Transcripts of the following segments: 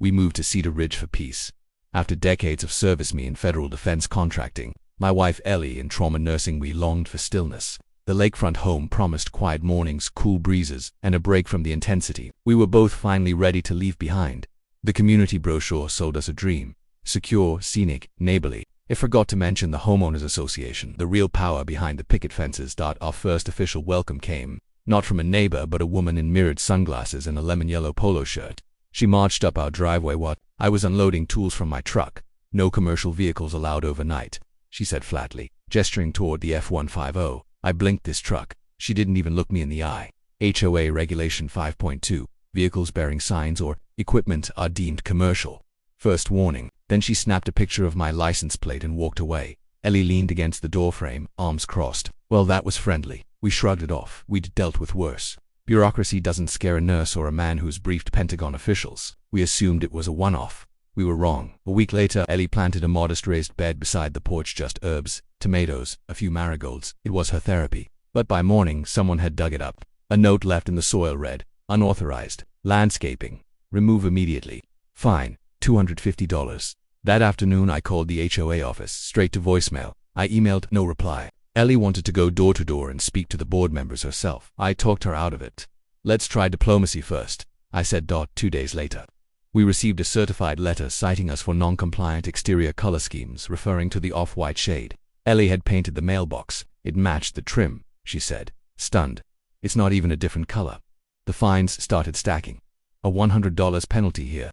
we moved to Cedar Ridge for peace. After decades of service, me in federal defense contracting, my wife Ellie in trauma nursing, we longed for stillness. The lakefront home promised quiet mornings, cool breezes, and a break from the intensity we were both finally ready to leave behind. The community brochure sold us a dream. Secure, scenic, neighborly. It forgot to mention the homeowners association, the real power behind the picket fences. Our first official welcome came, not from a neighbor but a woman in mirrored sunglasses and a lemon yellow polo shirt. She marched up our driveway. I was unloading tools from my truck. No commercial vehicles allowed overnight, she said flatly, gesturing toward the F-150. I blinked. This truck. She didn't even look me in the eye. HOA Regulation 5.2. Vehicles bearing signs or equipment are deemed commercial. First warning. Then she snapped a picture of my license plate and walked away. Ellie leaned against the doorframe, arms crossed. Well, that was friendly. We shrugged it off. We'd dealt with worse. Bureaucracy doesn't scare a nurse or a man who's briefed Pentagon officials. We assumed it was a one-off. We were wrong. A week later, Ellie planted a modest raised bed beside the porch, just herbs, tomatoes, a few marigolds. It was her therapy. But by morning, someone had dug it up. A note left in the soil read, "Unauthorized. Landscaping. Remove immediately. Fine. $250. That afternoon, I called the HOA office, straight to voicemail. I emailed, no reply. Ellie wanted to go door to door and speak to the board members herself. I talked her out of it. Let's try diplomacy first, I said. 2 days later, we received a certified letter citing us for non-compliant exterior color schemes, referring to the off-white shade. Ellie had painted the mailbox. It matched the trim, she said, stunned. It's not even a different color. The fines started stacking. A $100 penalty here.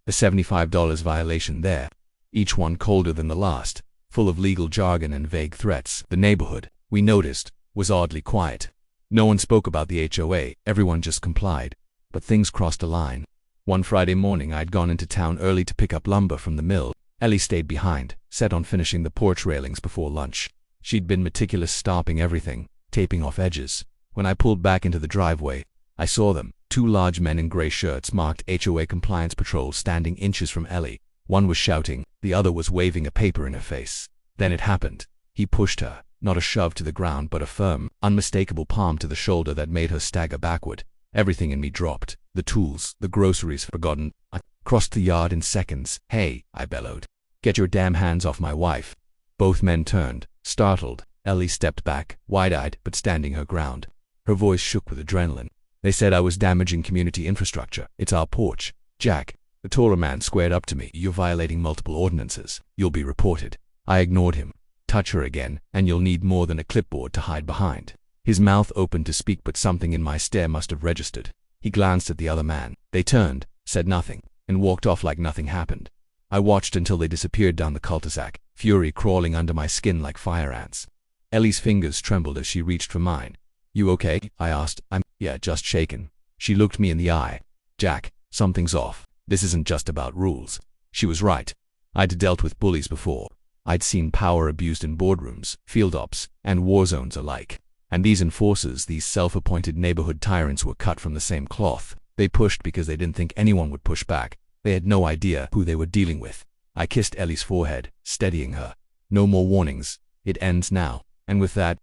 A $75 violation there. Each one colder than the last, full of legal jargon and vague threats. The neighborhood, we noticed, was oddly quiet. No one spoke about the HOA, everyone just complied. But things crossed a line. One Friday morning, I'd gone into town early to pick up lumber from the mill. Ellie stayed behind, set on finishing the porch railings before lunch. She'd been meticulous, stopping everything, taping off edges. When I pulled back into the driveway, I saw them, 2 large men in gray shirts marked HOA Compliance Patrol, standing inches from Ellie. One was shouting, the other was waving a paper in her face. Then it happened. He pushed her, not a shove to the ground but a firm, unmistakable palm to the shoulder that made her stagger backward. Everything in me dropped. The tools, the groceries forgotten. I crossed the yard in seconds. Hey, I bellowed. Get your damn hands off my wife. Both men turned, startled. Ellie stepped back, wide-eyed but standing her ground. Her voice shook with adrenaline. They said I was damaging community infrastructure. It's our porch. Jack. The taller man squared up to me. You're violating multiple ordinances. You'll be reported. I ignored him. Touch her again, and you'll need more than a clipboard to hide behind. His mouth opened to speak, but something in my stare must have registered. He glanced at the other man. They turned, said nothing, and walked off like nothing happened. I watched until they disappeared down the cul-de-sac, fury crawling under my skin like fire ants. Ellie's fingers trembled as she reached for mine. You okay? I asked. Yeah, just shaken. She looked me in the eye. Jack, something's off. This isn't just about rules. She was right. I'd dealt with bullies before. I'd seen power abused in boardrooms, field ops, and war zones alike. And these enforcers, these self-appointed neighborhood tyrants, were cut from the same cloth. They pushed because they didn't think anyone would push back. They had no idea who they were dealing with. I kissed Ellie's forehead, steadying her. No more warnings. It ends now. And with that,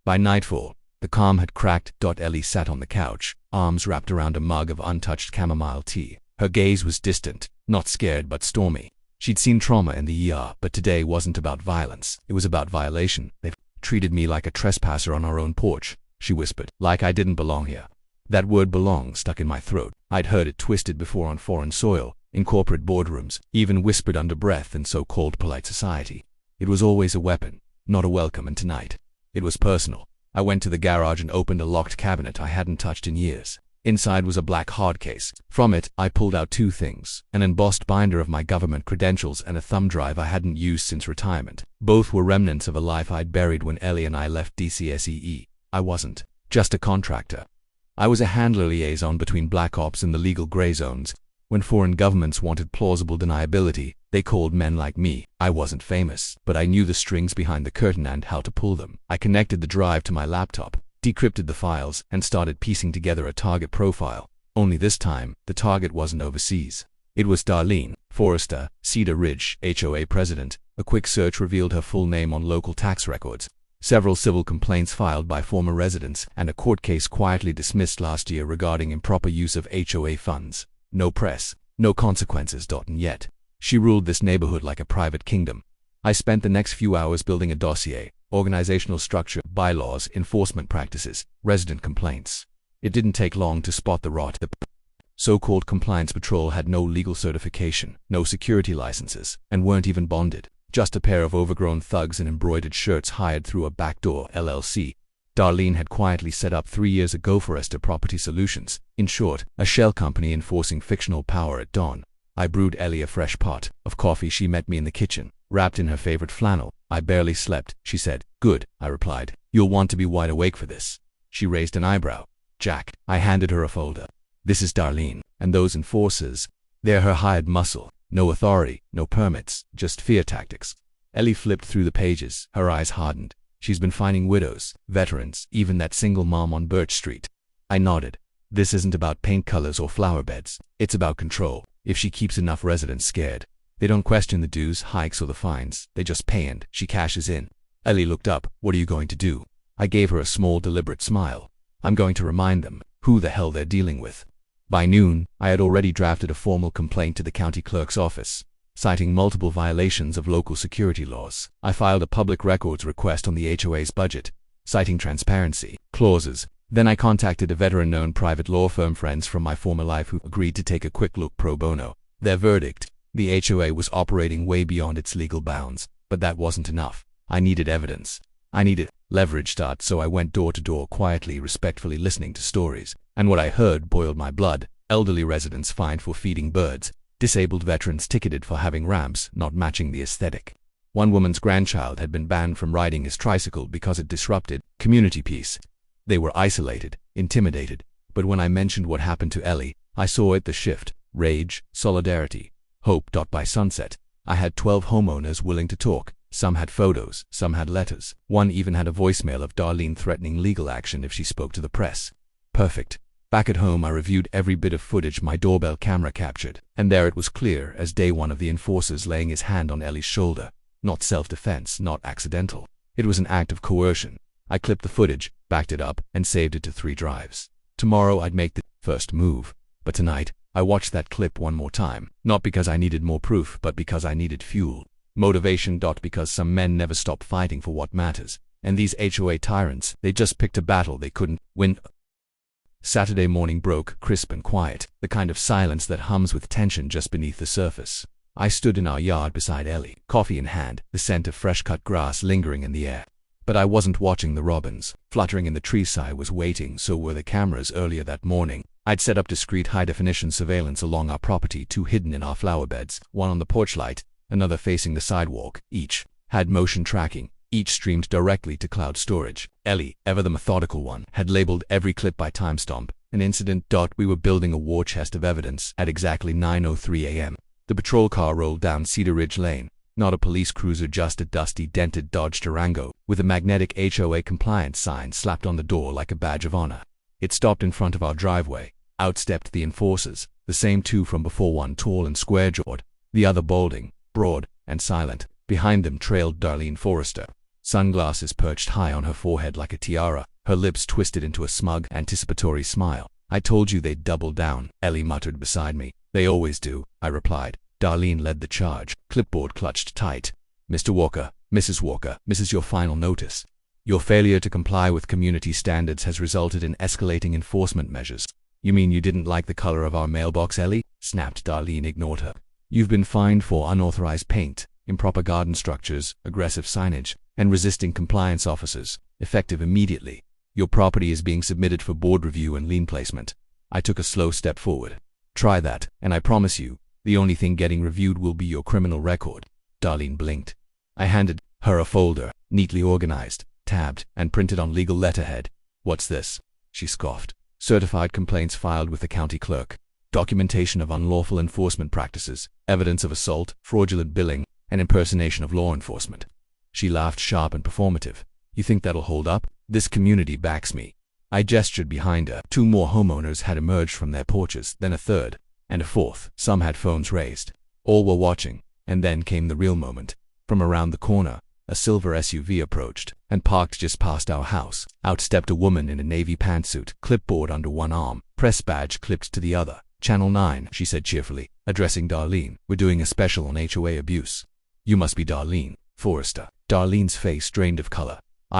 by nightfall, the calm had cracked. Ellie sat on the couch, arms wrapped around a mug of untouched chamomile tea. Her gaze was distant, not scared but stormy. She'd seen trauma in the ER, but today wasn't about violence. It was about violation. They've treated me like a trespasser on our own porch, she whispered, like I didn't belong here. That word belong stuck in my throat. I'd heard it twisted before on foreign soil, in corporate boardrooms, even whispered under breath in so-called polite society. It was always a weapon, not a welcome, and tonight, it was personal. I went to the garage and opened a locked cabinet I hadn't touched in years. Inside was a black hard case. From it, I pulled out 2 things, an embossed binder of my government credentials and a thumb drive I hadn't used since retirement. Both were remnants of a life I'd buried when Ellie and I left DCSEE. I wasn't just a contractor. I was a handler liaison between black ops and the legal gray zones. When foreign governments wanted plausible deniability, they called men like me. I wasn't famous, but I knew the strings behind the curtain and how to pull them. I connected the drive to my laptop, decrypted the files, and started piecing together a target profile. Only this time, the target wasn't overseas. It was Darlene Forrester, Cedar Ridge, HOA president. A quick search revealed her full name on local tax records. Several civil complaints filed by former residents, and a court case quietly dismissed last year regarding improper use of HOA funds. No press, No consequences. And yet, she ruled this neighborhood like a private kingdom. I spent the next few hours building a dossier: organizational structure, bylaws, enforcement practices, resident complaints. It didn't take long to spot the rot. The so-called compliance patrol had no legal certification, no security licenses, and weren't even bonded. Just a pair of overgrown thugs in embroidered shirts hired through a backdoor LLC Darlene had quietly set up 3 years ago for Esther Property Solutions. In short, a shell company enforcing fictional power at dawn. I brewed Ellie a fresh pot of coffee. She met me in the kitchen, wrapped in her favorite flannel. I barely slept, she said. Good, I replied. You'll want to be wide awake for this. She raised an eyebrow. Jack. I handed her a folder. This is Darlene, and those enforcers, they're her hired muscle. No authority, no permits, just fear tactics. Ellie flipped through the pages, her eyes hardened. She's been finding widows, veterans, even that single mom on Birch Street. I nodded. This isn't about paint colors or flower beds. It's about control. If she keeps enough residents scared, they don't question the dues, hikes, or the fines. They just pay and she cashes in. Ellie looked up. What are you going to do? I gave her a small, deliberate smile. I'm going to remind them who the hell they're dealing with. By noon, I had already drafted a formal complaint to the county clerk's office, citing multiple violations of local security laws. I filed a public records request on the HOA's budget, citing transparency clauses. Then I contacted a veteran-known private law firm friends from my former life who agreed to take a quick look pro bono. Their verdict: the HOA was operating way beyond its legal bounds. But that wasn't enough. I needed evidence. I needed leverage. So I went door to door, quietly, respectfully listening to stories. And what I heard boiled my blood. Elderly residents fined for feeding birds. Disabled veterans ticketed for having ramps not matching the aesthetic. One woman's grandchild had been banned from riding his tricycle because it disrupted community peace. They were isolated, intimidated. But when I mentioned what happened to Ellie, I saw it: the shift, rage, solidarity, hope. By sunset, I had 12 homeowners willing to talk. Some had photos, some had letters. One even had a voicemail of Darlene threatening legal action if she spoke to the press. Perfect. Back at home, I reviewed every bit of footage my doorbell camera captured, and there it was, clear as day, one of the enforcers laying his hand on Ellie's shoulder. Not self-defense, not accidental. It was an act of coercion. I clipped the footage, backed it up, and saved it to 3 drives. Tomorrow I'd make the first move. But tonight, I watched that clip one more time, not because I needed more proof, but because I needed fuel. Motivation. Because some men never stop fighting for what matters. And these HOA tyrants, they just picked a battle they couldn't win. Saturday morning broke, crisp and quiet, the kind of silence that hums with tension just beneath the surface. I stood in our yard beside Ellie, coffee in hand, the scent of fresh-cut grass lingering in the air. But I wasn't watching the robins fluttering in the trees. I was waiting. So were the cameras. Earlier that morning, I'd set up discreet high-definition surveillance along our property, 2 hidden in our flower beds, one on the porch light, another facing the sidewalk. Each had motion tracking. Each streamed directly to cloud storage. Ellie, ever the methodical one, had labeled every clip by timestamp, an incident. We were building a war chest of evidence at exactly 9:03 a.m. The patrol car rolled down Cedar Ridge Lane. Not a police cruiser, just a dusty, dented Dodge Durango, with a magnetic HOA compliance sign slapped on the door like a badge of honor. It stopped in front of our driveway. Out stepped the enforcers, the same 2 from before, one tall and square-jawed, the other balding, broad, and silent. Behind them trailed Darlene Forrester, sunglasses perched high on her forehead like a tiara, her lips twisted into a smug, anticipatory smile. I told you they'd double down, Ellie muttered beside me. They always do, I replied. Darlene led the charge, clipboard clutched tight. Mr. Walker, Mrs. Walker, this is your final notice. Your failure to comply with community standards has resulted in escalating enforcement measures. You mean you didn't like the color of our mailbox, Ellie? Snapped. Darlene ignored her. You've been fined for unauthorized paint, improper garden structures, aggressive signage, and resisting compliance officers, effective immediately. Your property is being submitted for board review and lien placement. I took a slow step forward. Try that, and I promise you, the only thing getting reviewed will be your criminal record. Darlene blinked. I handed her a folder, neatly organized, tabbed, and printed on legal letterhead. What's this? She scoffed. Certified complaints filed with the county clerk. Documentation of unlawful enforcement practices, evidence of assault, fraudulent billing, and impersonation of law enforcement. She laughed, sharp and performative. You think that'll hold up? This community backs me. I gestured behind her. 2 more homeowners had emerged from their porches, then a third, and a fourth. Some had phones raised. All were watching. And then came the real moment. From around the corner, a silver SUV approached and parked just past our house. Out stepped a woman in a navy pantsuit, clipboard under one arm, press badge clipped to the other. Channel 9, she said cheerfully, addressing Darlene. We're doing a special on HOA abuse. You must be Darlene Forrester. Darlene's face drained of color.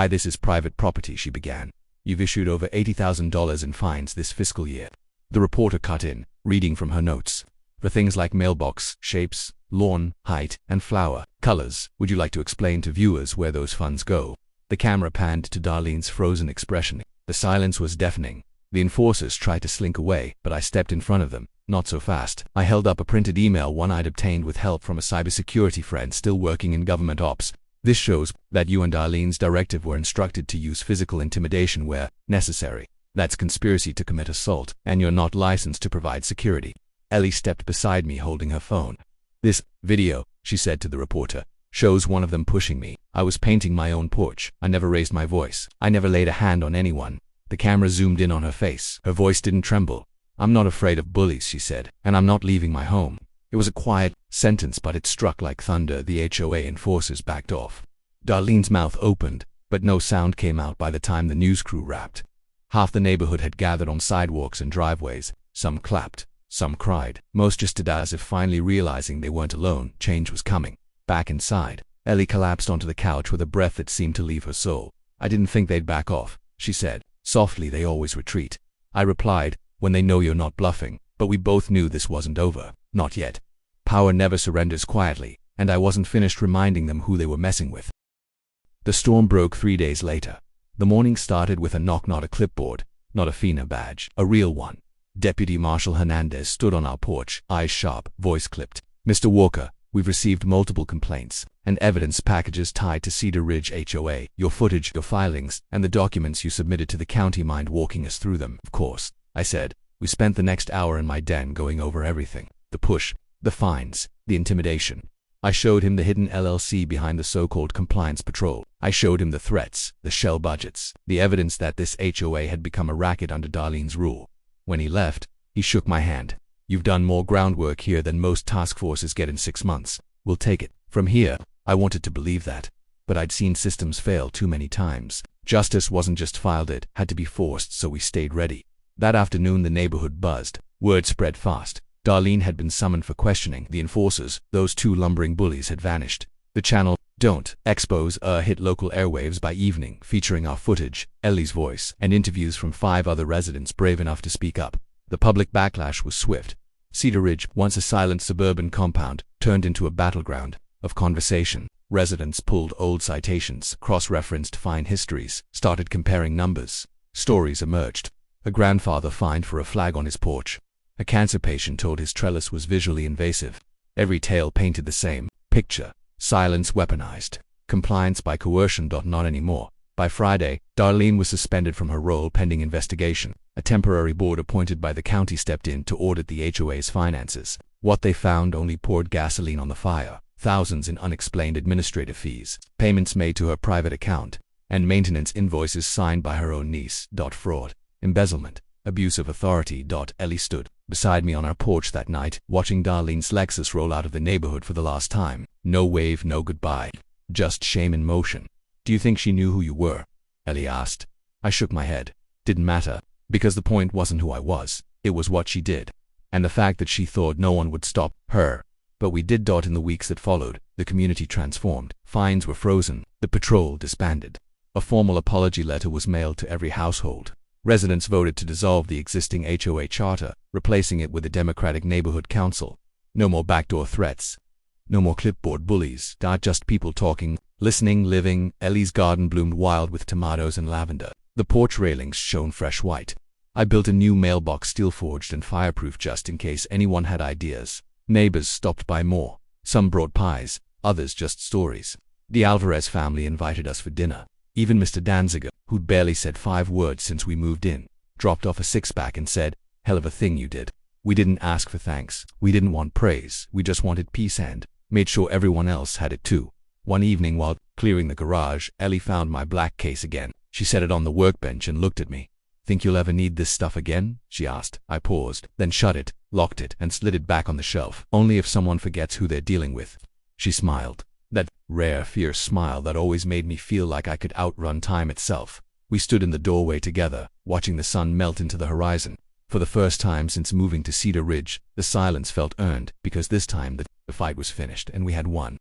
This is private property, she began. You've issued over $80,000 in fines this fiscal year. The reporter cut in, reading from her notes. For things like mailbox, shapes, lawn, height, and flower, colors. Would you like to explain to viewers where those funds go? The camera panned to Darlene's frozen expression. The silence was deafening. The enforcers tried to slink away, but I stepped in front of them. Not so fast. I held up a printed email one I'd obtained with help from a cybersecurity friend still working in government ops. This shows that you and Darlene's directive were instructed to use physical intimidation where necessary. That's conspiracy to commit assault, and you're not licensed to provide security. Ellie stepped beside me holding her phone. This video, she said to the reporter, shows one of them pushing me. I was painting my own porch. I never raised my voice. I never laid a hand on anyone. The camera zoomed in on her face. Her voice didn't tremble. I'm not afraid of bullies, she said, and I'm not leaving my home. It was a quiet sentence, but it struck like thunder. The HOA enforcers backed off. Darlene's mouth opened, but no sound came out by the time the news crew wrapped. Half the neighborhood had gathered on sidewalks and driveways. Some clapped, some cried. Most just stood as if finally realizing they weren't alone. Change was coming. Back inside, Ellie collapsed onto the couch with a breath that seemed to leave her soul. I didn't think they'd back off, she said. Softly, they always retreat. I replied, when they know you're not bluffing. But we both knew this wasn't over. Not yet. Power never surrenders quietly, and I wasn't finished reminding them who they were messing with. The storm broke 3 days later. The morning started with a knock, not a clipboard, not a FINA badge, a real one. Deputy Marshal Hernandez stood on our porch, eyes sharp, voice clipped. Mr. Walker, we've received multiple complaints and evidence packages tied to Cedar Ridge HOA. Your footage, your filings, and the documents you submitted to the county. Mind walking us through them? Of course, I said. We spent the next hour in my den going over everything. The push, the fines, the intimidation. I showed him the hidden LLC behind the so-called compliance patrol. I showed him the threats, the shell budgets, the evidence that this HOA had become a racket under Darlene's rule. When he left, he shook my hand. You've done more groundwork here than most task forces get in 6 months. We'll take it. From here, I wanted to believe that. But I'd seen systems fail too many times. Justice wasn't just filed, it had to be forced, so we stayed ready. That afternoon the neighborhood buzzed. Word spread fast. Darlene had been summoned for questioning. The enforcers, those two lumbering bullies, had vanished. The channel, Don't Expose, hit local airwaves by evening, featuring our footage, Ellie's voice, and interviews from 5 other residents brave enough to speak up. The public backlash was swift. Cedar Ridge, once a silent suburban compound, turned into a battleground of conversation. Residents pulled old citations, cross-referenced fine histories, started comparing numbers. Stories emerged. A grandfather fined for a flag on his porch. A cancer patient told his trellis was visually invasive. Every tale painted the same picture. Silence weaponized. Compliance by coercion. Not anymore. By Friday, Darlene was suspended from her role pending investigation. A temporary board appointed by the county stepped in to audit the HOA's finances. What they found only poured gasoline on the fire. Thousands in unexplained administrative fees, payments made to her private account, and maintenance invoices signed by her own niece. Fraud, embezzlement, abuse of authority. Ellie stood beside me on our porch that night, watching Darlene's Lexus roll out of the neighborhood for the last time. No wave, no goodbye. Just shame in motion. Do you think she knew who you were? Ellie asked. I shook my head. Didn't matter, because the point wasn't who I was. It was what she did. And the fact that she thought no one would stop her. But we did. In the weeks that followed, the community transformed. Fines were frozen. The patrol disbanded. A formal apology letter was mailed to every household. Residents voted to dissolve the existing HOA charter, replacing it with a democratic neighborhood council. No more backdoor threats. No more clipboard bullies. Just people talking, listening, living. Ellie's garden bloomed wild with tomatoes and lavender. The porch railings shone fresh white. I built a new mailbox, steel-forged and fireproof, just in case anyone had ideas. Neighbors stopped by more. Some brought pies, others just stories. The Alvarez family invited us for dinner. Even Mr. Danziger, who'd barely said 5 words since we moved in, dropped off a 6-pack and said, "Hell of a thing you did." We didn't ask for thanks. We didn't want praise. We just wanted peace and made sure everyone else had it too. One evening while clearing the garage, Ellie found my black case again. She set it on the workbench and looked at me. "Think you'll ever need this stuff again?" she asked. I paused, then shut it, locked it, and slid it back on the shelf. "Only if someone forgets who they're dealing with." She smiled. That rare, fierce smile that always made me feel like I could outrun time itself. We stood in the doorway together, watching the sun melt into the horizon. For the first time since moving to Cedar Ridge, the silence felt earned, because this time the fight was finished and we had won.